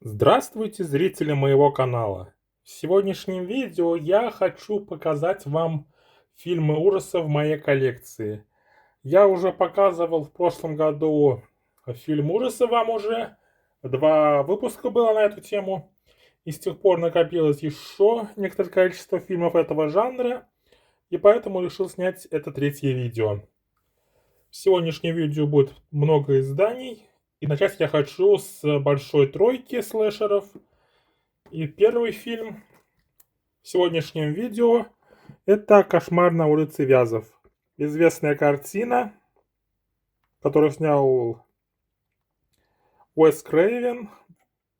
Здравствуйте, зрители моего канала! В сегодняшнем видео я хочу показать вам фильмы ужасов в моей коллекции. Я уже показывал в прошлом году фильм ужасов вам уже. 2 выпуска было на эту тему. И с тех пор накопилось еще некоторое количество фильмов этого жанра. И поэтому решил снять это 3-е видео. В сегодняшнем видео будет много изданий. И начать я хочу с большой тройки слэшеров. И первый фильм в сегодняшнем видео — это «Кошмар на улице Вязов». Известная картина, которую снял Уэс Крейвен.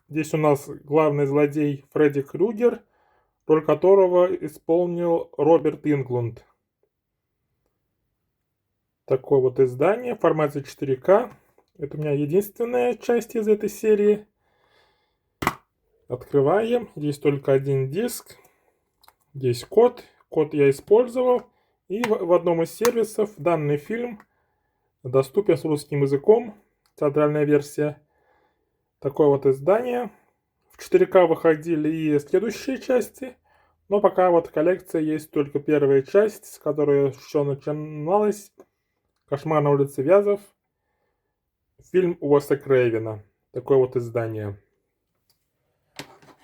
Здесь у нас главный злодей Фредди Крюгер, роль которого исполнил Роберт Инглунд. Такое вот издание в формате 4К. Это у меня единственная часть из этой серии. Открываем. Здесь только один диск. Здесь код. Код я использовал. И в одном из сервисов данный фильм доступен с русским языком. Театральная версия. Такое вот издание. В 4К выходили и следующие части. Но пока вот коллекция есть только первая часть, с которой еще начиналась. «Кошмар на улице Вязов». Фильм Уэса Крейвена. Такое вот издание.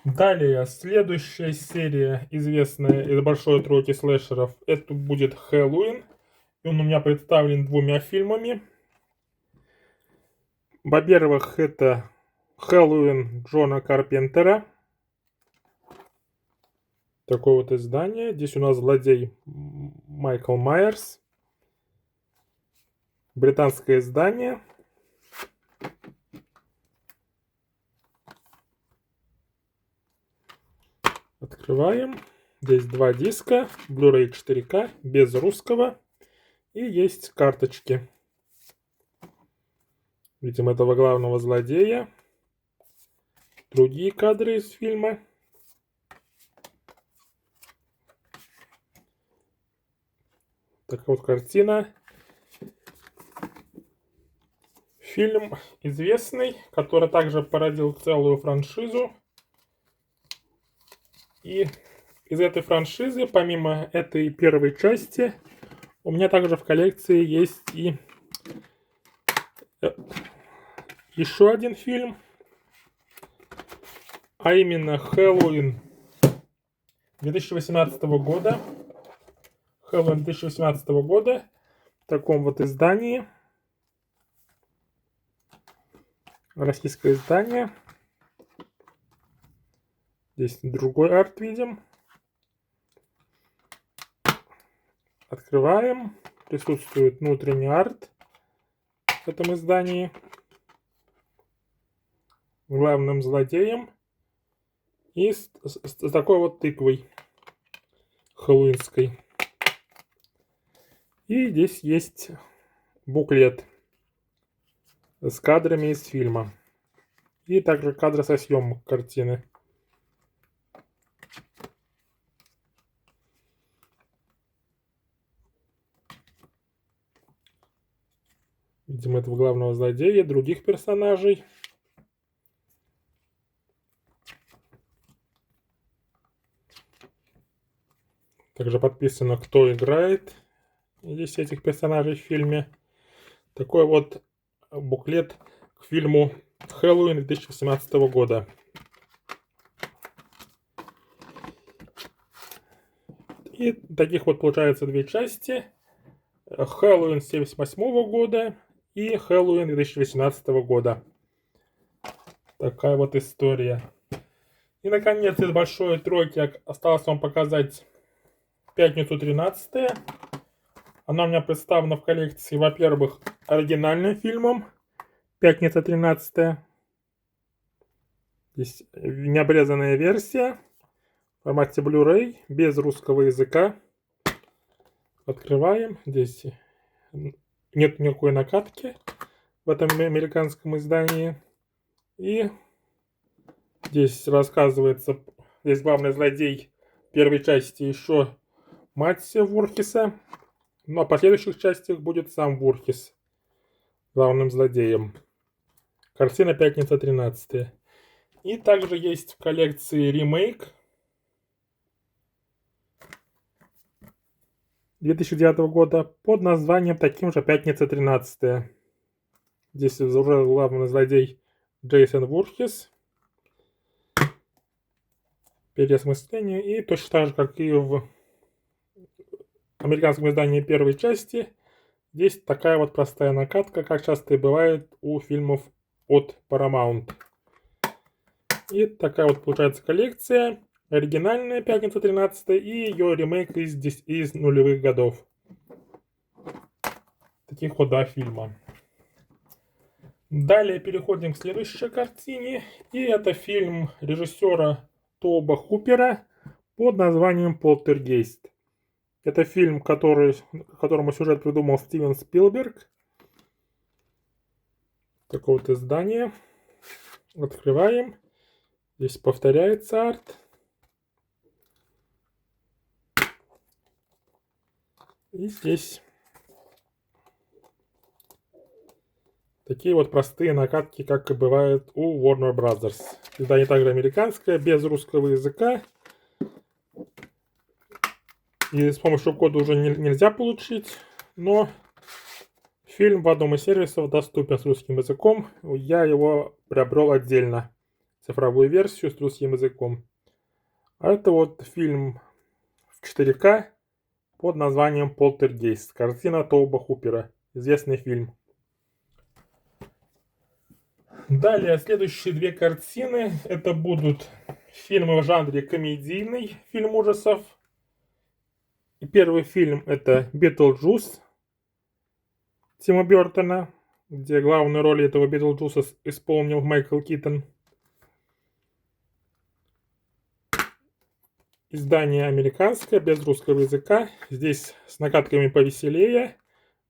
Далее, следующая серия, известная из большой тройки слэшеров, это будет «Хэллоуин». И он у меня представлен 2 фильмами. Во-первых, это «Хэллоуин» Джона Карпентера. Такое вот издание. Здесь у нас злодей Майкл Майерс. Британское издание. Открываем. Здесь 2 диска. Blu-ray 4К без русского. И есть карточки. Видим этого главного злодея. Другие кадры из фильма. Такая вот картина. Фильм известный, который также породил целую франшизу. И из этой франшизы, помимо этой первой части, у меня также в коллекции есть и еще один фильм. А именно «Хэллоуин» 2018 года. «Хэллоуин» 2018 года. В таком вот издании. Российское издание. Здесь другой арт видим. Открываем. Присутствует внутренний арт в этом издании. Главным злодеем. И с такой вот тыквой хэллоуинской. И здесь есть буклет с кадрами из фильма. И также кадры со съемок картины. Видим этого главного злодея, других персонажей. Также подписано, кто играет здесь этих персонажей в фильме. Такой вот буклет к фильму «Хэллоуин» 2018 года. И таких вот получается 2 части. «Хэллоуин» 1978 года и «Хэллоуин» 2018 года. Такая вот история. И, наконец, из большой тройки осталось вам показать «Пятницу 13-е». Она у меня представлена в коллекции, во-первых, оригинальным фильмом «Пятница 13-я». Здесь необрезанная версия в формате Blu-ray, без русского языка. Открываем. Здесь нет никакой накатки в этом американском издании. И здесь рассказывается, здесь главный злодей первой части еще мать Вурхиса. Но в последующих частях будет сам Вурхис главным злодеем. Картина «Пятница 13-я». И также есть в коллекции ремейк 2009 года под названием таким же «Пятница 13». Здесь уже главный злодей Джейсон Вурхис. Переосмысление. И точно так же, как и в американском издании первой части, здесь такая вот простая накатка, как часто и бывает у фильмов от Paramount. И такая вот получается коллекция. Оригинальная «Пятница 13» и ее ремейк из нулевых годов. Таких вот два фильма. Далее переходим к следующей картине. И это фильм режиссера Тоба Хупера под названием «Полтергейст». Это фильм, которому сюжет придумал Стивен Спилберг. Такое вот издание. Открываем. Здесь повторяется арт. И здесь такие вот простые накатки, как и бывает у Warner Brothers. Издание также американское, без русского языка. И с помощью кода уже нельзя получить. Но фильм в одном из сервисов доступен с русским языком. Я его приобрел отдельно. Цифровую версию с русским языком. А это вот фильм в 4К под названием «Полтергейст». Картина Тоба Хупера. Известный фильм. Далее, следующие две картины. Это будут фильмы в жанре комедийный, фильм ужасов. И первый фильм это «Битлджус» Тима Бёртона, где главную роль этого Битлджуса исполнил Майкл Китон. Издание американское, без русского языка. Здесь с накатками повеселее.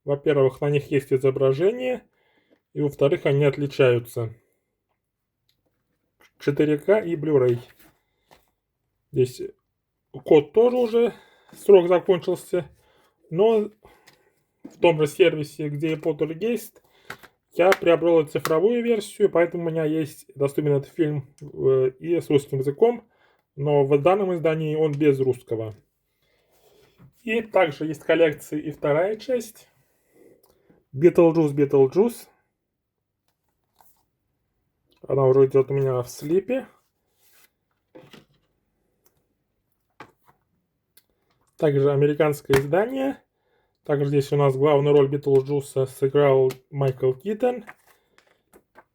Во-первых, на них есть изображение. И во-вторых, они отличаются. 4К и Blu-ray. Здесь код тоже уже срок закончился. Но в том же сервисе, где и Poltergeist, я приобрел цифровую версию, поэтому у меня есть доступен этот фильм и с русским языком. Но в данном издании он без русского. И также есть в коллекции и вторая часть. Битлджус. Она уже идет у меня в слипе. Также американское издание. Также здесь у нас главную роль Битлджуса сыграл Майкл Китон.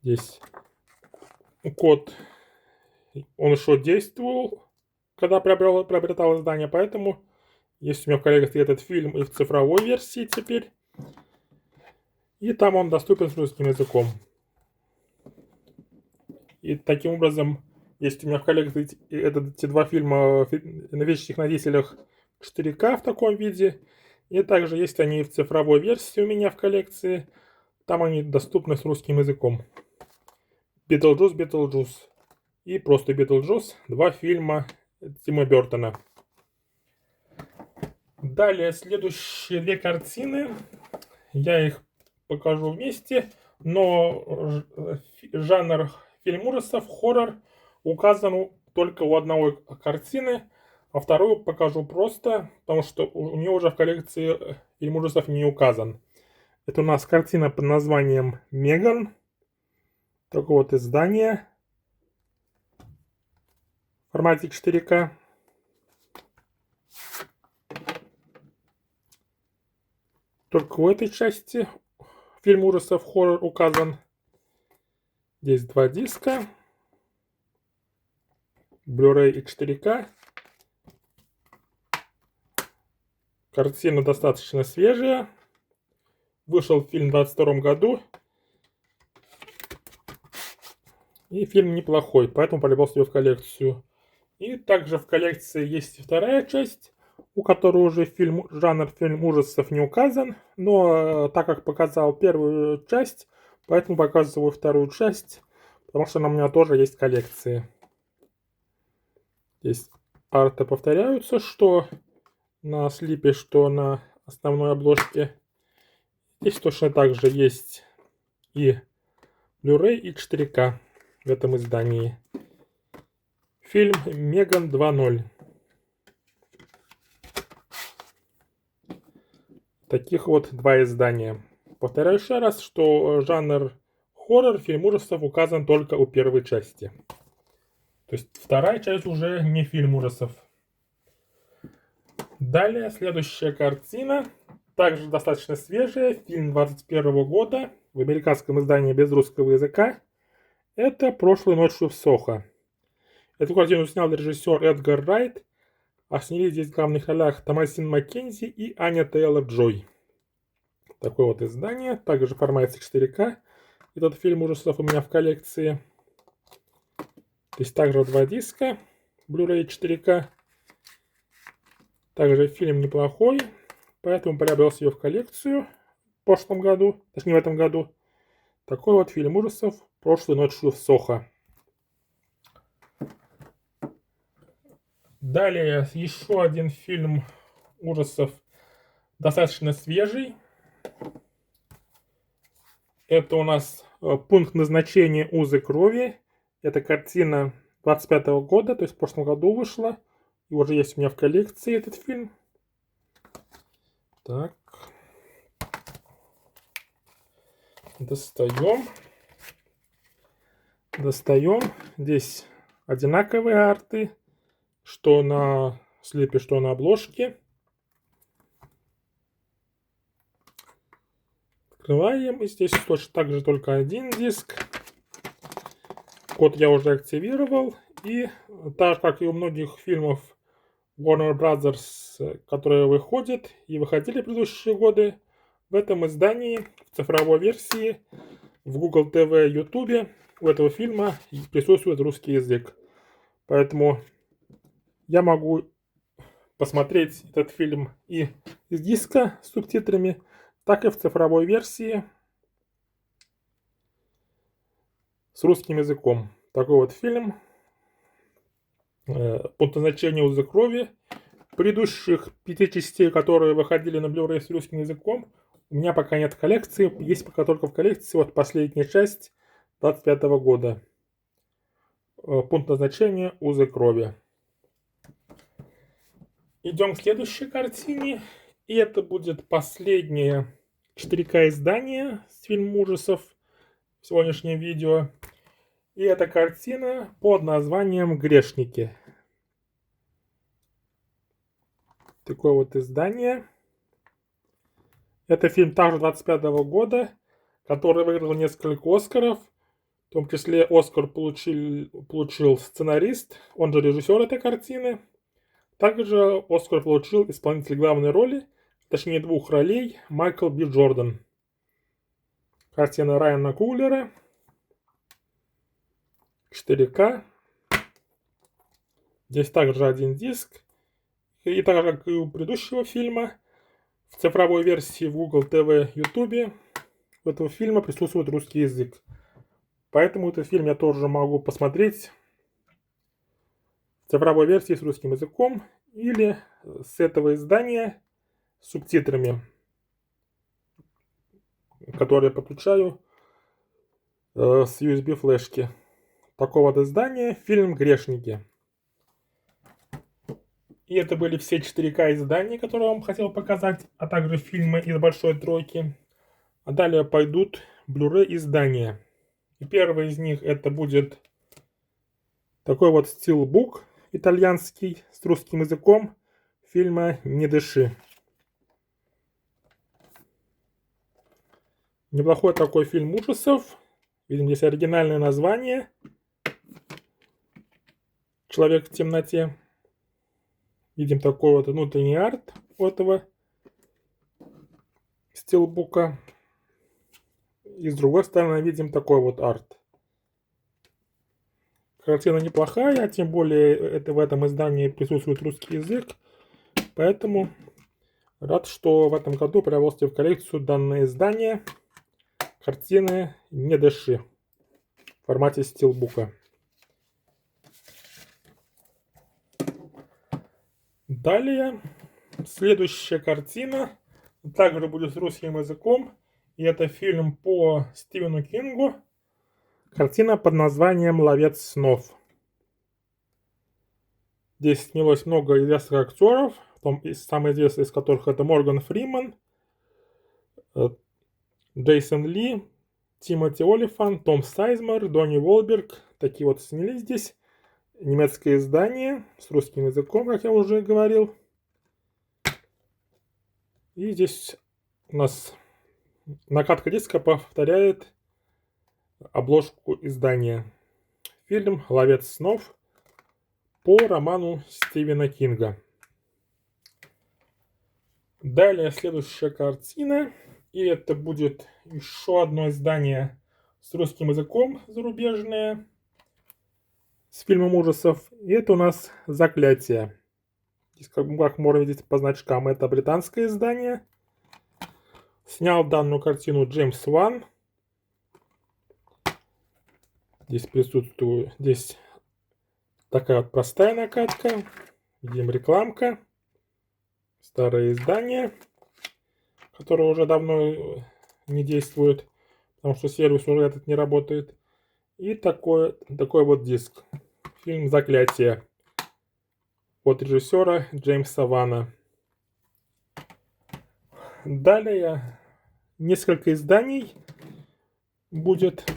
Здесь код, он еще действовал, когда приобретал издание, поэтому есть у меня в коллекции этот фильм и в цифровой версии теперь. И там он доступен с русским языком. И таким образом, есть у меня в коллекции эти два фильма на вещих носителях 4К в таком виде. И также есть они в цифровой версии у меня в коллекции. Там они доступны с русским языком. Битлджус и просто Битлджус. Два фильма Тима Бёртона. Далее, следующие две картины. Я их покажу вместе. Но жанр фильм ужасов, хоррор, указан только у одной картины. А вторую покажу просто, потому что у нее уже в коллекции фильм ужасов не указан. Это у нас картина под названием «Меган». Такое вот издание в формате 4К. Только в этой части фильм ужасов хоррор указан. Здесь два диска. Blu-ray и 4К. Картина достаточно свежая. Вышел фильм в 2022 году. И фильм неплохой, поэтому полюбил себе в коллекцию. И также в коллекции есть вторая часть, у которой уже жанр фильм ужасов не указан. Но так как показал первую часть, поэтому показываю вторую часть, потому что она у меня тоже есть в коллекции. Здесь арты повторяются, что на слипе, что на основной обложке. Здесь точно так же есть и Blu-ray, и 4К в этом издании. Фильм «Меган 2.0». Таких вот два издания. Повторяю еще раз, что жанр хоррор, фильм ужасов указан только у первой части. То есть вторая часть уже не фильм ужасов. Далее, следующая картина, также достаточно свежая, фильм 21 года, в американском издании без русского языка. Это «Прошлой ночью в Сохо». Эту картину снял режиссер Эдгар Райт, а снялись здесь в главных ролях Томасин Маккензи и Аня Тейлор-Джой. Такое вот издание, также в формате 4К. Этот фильм ужасов у меня в коллекции. То есть также два диска, Blu-ray 4К. Также фильм неплохой, поэтому приобрел ее в коллекцию в прошлом году, точнее в этом году. Такой вот фильм ужасов «Прошлой ночью в Сохо». Далее еще один фильм ужасов, достаточно свежий. Это у нас «Пункт назначения. Узы крови». Это картина 25 года, то есть в прошлом году вышла. И уже есть у меня в коллекции этот фильм. Так. Достаем. Здесь одинаковые арты, что на слепе, что на обложке. Открываем. И здесь точно так же только один диск. Код я уже активировал. И так как и у многих фильмов Warner Brothers, которые выходят и выходили в предыдущие годы, в этом издании, в цифровой версии, в Google TV, YouTube у этого фильма присутствует русский язык. Поэтому я могу посмотреть этот фильм и из диска с субтитрами, так и в цифровой версии с русским языком. Такой вот фильм. Пункт назначения «Узы крови». Предыдущих 5 частей, которые выходили на Blu-ray с русским языком, у меня пока нет в коллекции. Есть пока только в коллекции вот последняя часть 25 года. Пункт назначения «Узы крови». Идем к следующей картине. И это будет последнее 4К издание с фильмом ужасов в сегодняшнем видео. И это картина под названием «Грешники». Такое вот издание. Это фильм также 25 года, который выиграл несколько Оскаров. В том числе Оскар получил сценарист, он же режиссер этой картины. Также Оскар получил исполнитель главной роли, точнее двух ролей, Майкл Би Джордан. Картина Райана Куглера. 4К. Здесь также один диск. И так же, как и у предыдущего фильма, в цифровой версии в Google TV, YouTube у этого фильма присутствует русский язык. Поэтому этот фильм я тоже могу посмотреть в цифровой версии с русским языком или с этого издания с субтитрами, которые подключаю с USB флешки. Такого вот издания фильм «Грешники». И это были все 4К издания, которые я вам хотел показать, а также фильмы из большой тройки. А далее пойдут Blu-ray издания. И первый из них это будет такой вот стилбук итальянский с русским языком фильма «Не дыши». Неплохой такой фильм ужасов. Видим здесь оригинальное название «Человек в темноте». Видим такой вот внутренний арт у этого стилбука. И с другой стороны видим такой вот арт. Картина неплохая, тем более это в этом издании присутствует русский язык. Поэтому рад, что в этом году приобрел в коллекцию данное издание картины «Не дыши» в формате стилбука. Далее, следующая картина также будет с русским языком. И это фильм по Стивену Кингу. Картина под названием «Ловец снов». Здесь снялось много известных актеров, самый известный из которых это Морган Фриман, Джейсон Ли, Тимоти Олифант, Том Сайзмер, Донни Уолберг. Такие вот снялись здесь. Немецкое издание с русским языком, как я уже говорил. И здесь у нас накатка диска повторяет обложку издания. Фильм «Ловец снов» по роману Стивена Кинга. Далее следующая картина. И это будет еще одно издание с русским языком зарубежное. С фильмом ужасов. И это у нас «Заклятие». Здесь, как можно видеть по значкам, это британское издание. Снял данную картину Джеймс Ван. Здесь присутствует, здесь такая вот простая накатка. Видим рекламка. Старое издание, которое уже давно не действует, потому что сервис уже этот не работает. И такой вот диск. Фильм «Заклятие» от режиссера Джеймса Вана. Далее несколько изданий будет,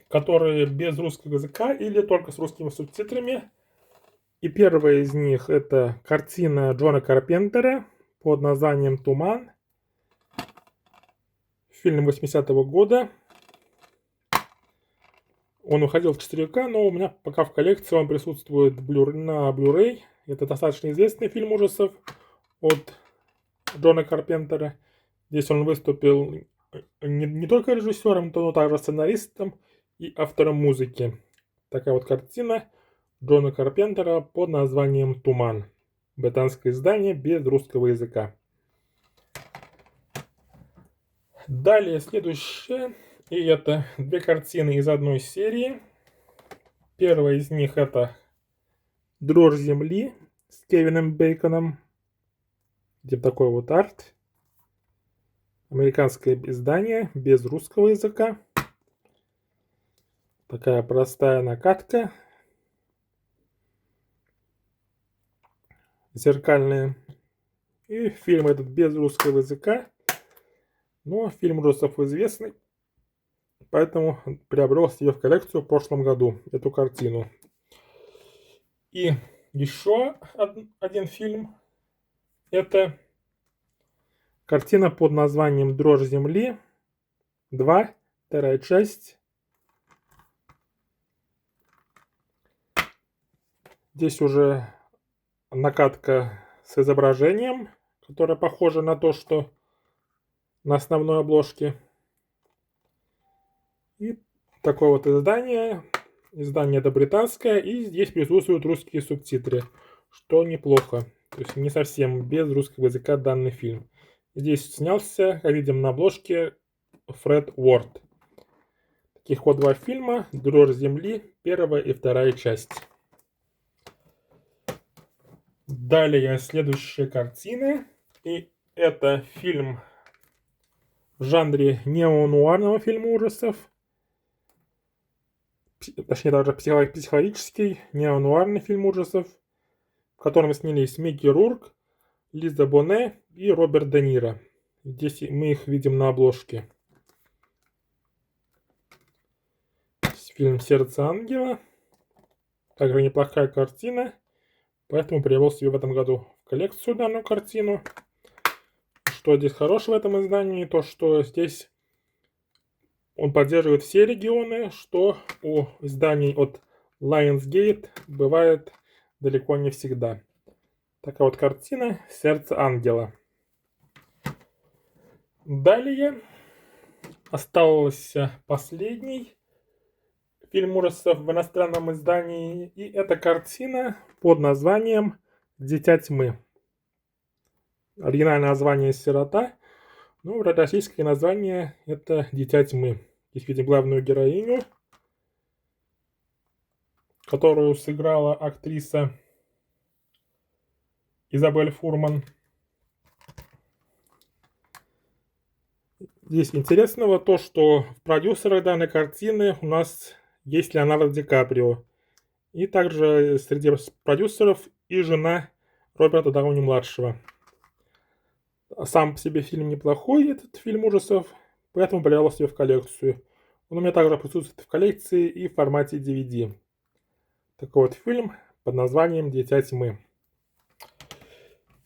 которые без русского языка или только с русскими субтитрами. И первая из них это картина Джона Карпентера под названием «Туман». Фильм 80-го года. Он выходил в 4К, но у меня пока в коллекции он присутствует на Blu-ray. Это достаточно известный фильм ужасов от Джона Карпентера. Здесь он выступил не только режиссером, но также сценаристом и автором музыки. Такая вот картина Джона Карпентера под названием «Туман». Британское издание без русского языка. Далее следующее. И это две картины из одной серии. Первая из них это «Дрожь земли» с Кевином Бейконом. Где такой вот арт. Американское издание без русского языка. Такая простая накатка. Зеркальная. И фильм этот без русского языка. Но фильм ужасов известный. Поэтому приобрел себе в коллекцию в прошлом году эту картину. И еще один фильм. Это картина под названием «Дрожь земли 2. Вторая часть». Здесь уже накатка с изображением, которое похоже на то, что на основной обложке. И такое вот издание. Издание это британское. И здесь присутствуют русские субтитры, что неплохо. То есть не совсем без русского языка данный фильм. Здесь снялся, как видим на обложке, Фред Уорд. Таких вот два фильма. «Дрожь земли», первая и вторая часть. Далее следующая картина. И это фильм в жанре неонуарного фильма ужасов. Точнее, даже психологический неонуарный фильм ужасов, в котором снялись Микки Рурк, Лиза Боне и Роберт Де Ниро. Здесь мы их видим на обложке. Фильм «Сердце ангела». Также неплохая картина, поэтому привел себе в этом году в коллекцию данную картину. Что здесь хорошего в этом издании, то что здесь он поддерживает все регионы, что у изданий от Lionsgate бывает далеко не всегда. Такая вот картина «Сердце ангела». Далее остался последний фильм ужасов в иностранном издании. И это картина под названием «Дитя тьмы». Оригинальное название «Сирота». Ну, российское название это «Дитя тьмы». Здесь видим главную героиню, которую сыграла актриса Изабель Фурман. Здесь интересного то, что в продюсерах данной картины у нас есть Леонардо Ди Каприо. И также среди продюсеров и жена Роберта Дауни-младшего. Сам по себе фильм неплохой, этот фильм ужасов, поэтому приобрел себе в коллекцию. Он у меня также присутствует в коллекции и в формате DVD. Такой вот фильм под названием «Дитя тьмы».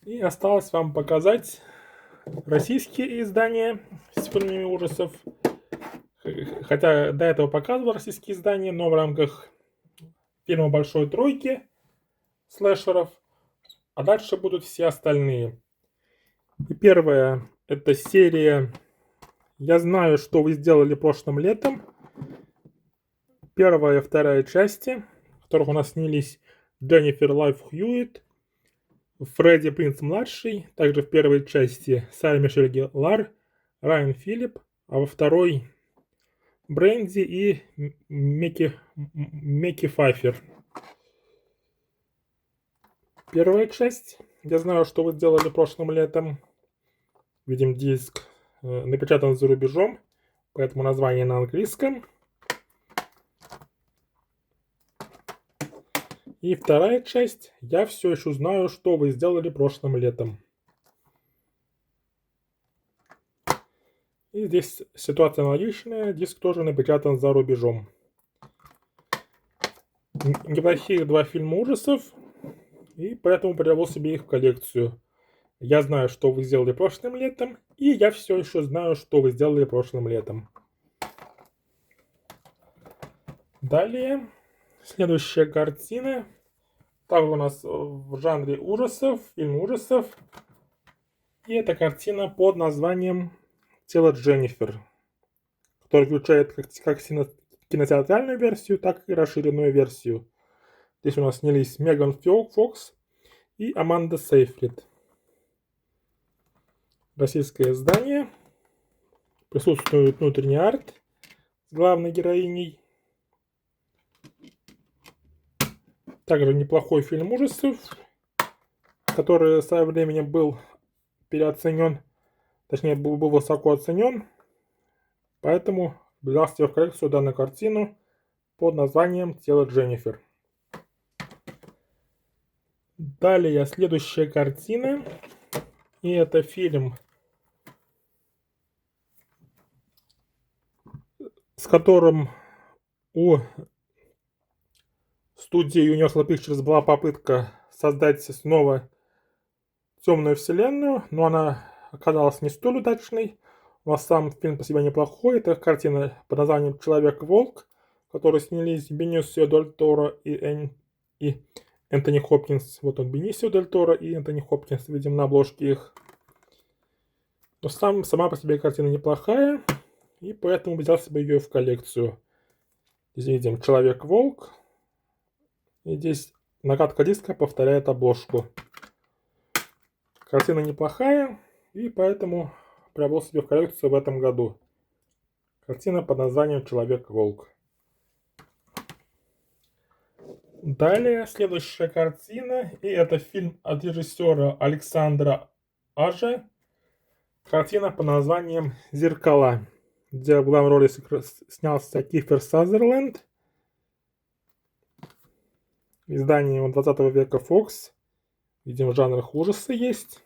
И осталось вам показать российские издания с фильмами ужасов. Хотя до этого показывал российские издания, но в рамках фильма «Большой тройки» слэшеров, а дальше будут все остальные. И первая — это серия «Я знаю, что вы сделали прошлым летом». Первая и вторая части, в которых у нас снялись Дженнифер Лайв Хьюитт, Фредди Принц-младший, также в первой части Сара Мишель Gellar, Райан Филипп, а во второй Брэнди и Мекки Файфер. Первая часть. Я знаю, что вы сделали прошлым летом. Видим, диск напечатан за рубежом, поэтому название на английском. И вторая часть. Я все еще знаю, что вы сделали прошлым летом. И здесь ситуация аналогичная. Диск тоже напечатан за рубежом. Неплохие два фильма ужасов. И поэтому приобрел себе их в коллекцию. Я знаю, что вы сделали прошлым летом. И я все еще знаю, что вы сделали прошлым летом. Далее. Следующая картина. Также у нас в жанре ужасов, фильм ужасов. И это картина под названием «Тело Дженнифер», которая включает как кинотеатральную версию, так и расширенную версию. Здесь у нас снялись Меган Фокс и Аманда Сейфрид. Российское издание. Присутствует внутренний арт с главной героиней. Также неплохой фильм ужасов, который со временем был переоценен, точнее был высоко оценен, поэтому взял себе в коллекцию данную картину под названием «Тело Дженнифер». Далее следующая картина, и это фильм, с которым у студии Universal Pictures была попытка создать снова темную вселенную, но она оказалась не столь удачной. У нас сам фильм по себе неплохой. Это картина под названием «Человек-волк», в которой снялись Бенисио Дель Торо и Энтони Хопкинс. Вот он, Бенисио Дель Торо и Энтони Хопкинс, видим на обложке их. Но сама по себе картина неплохая, и поэтому взял себе ее в коллекцию. Здесь видим Человек-волк, и здесь накатка диска повторяет обложку. Картина неплохая, и поэтому приобрел себе в коллекцию в этом году. Картина под названием «Человек-волк». Далее следующая картина, и это фильм от режиссера Александра Ажа. Картина под названием «Зеркала», где в главной роли снялся Кифер Сазерленд. Издание 20 века Fox. Видим, в жанрах ужасы есть.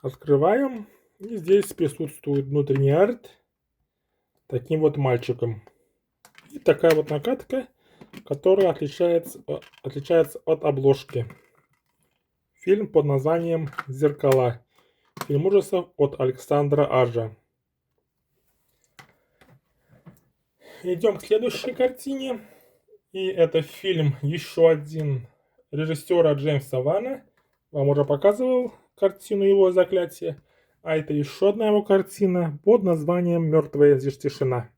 Открываем. И здесь присутствует внутренний арт таким вот мальчиком. И такая вот накатка, которая отличается от обложки. Фильм под названием «Зеркала». Фильм ужасов от Александра Ажа. Идем к следующей картине. И это фильм еще один режиссера Джеймса Вана. Вам уже показывал картину его «Заклятие». А это еще одна его картина под названием «Мертвая здесь тишина».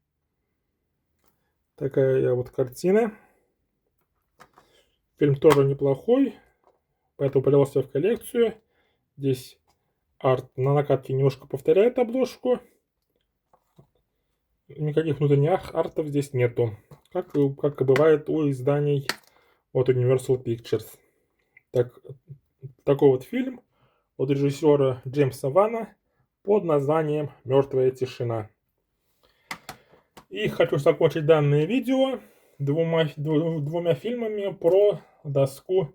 Такая вот картина. Фильм тоже неплохой, поэтому привелся в коллекцию. Здесь арт на накатке немножко повторяет обложку. Никаких внутренних артов здесь нету, как и бывает у изданий от Universal Pictures. Такой вот фильм от режиссера Джеймса Вана под названием «Мертвая тишина». И хочу закончить данное видео двумя фильмами про доску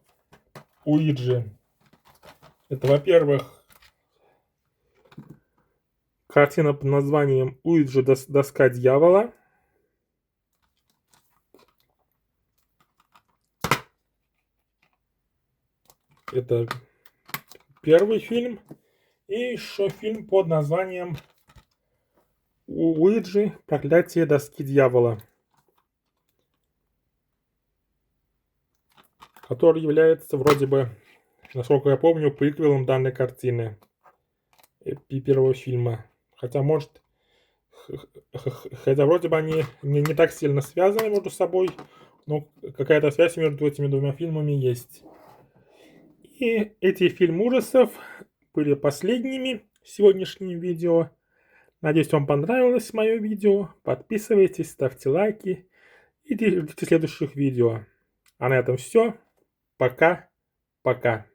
Уиджи. Это, во-первых, картина под названием «Уиджи. Доска дьявола». Это первый фильм. И еще фильм под названием «Уиджи. Проклятие доски дьявола», который является вроде бы, насколько я помню, приквелом данной картины и первого фильма. Хотя, может, хотя вроде бы они не так сильно связаны между собой, но какая-то связь между этими двумя фильмами есть. И эти фильмы ужасов были последними в сегодняшнем видео. Надеюсь, вам понравилось мое видео. Подписывайтесь, ставьте лайки и ждите следующих видео. А на этом все. Пока-пока.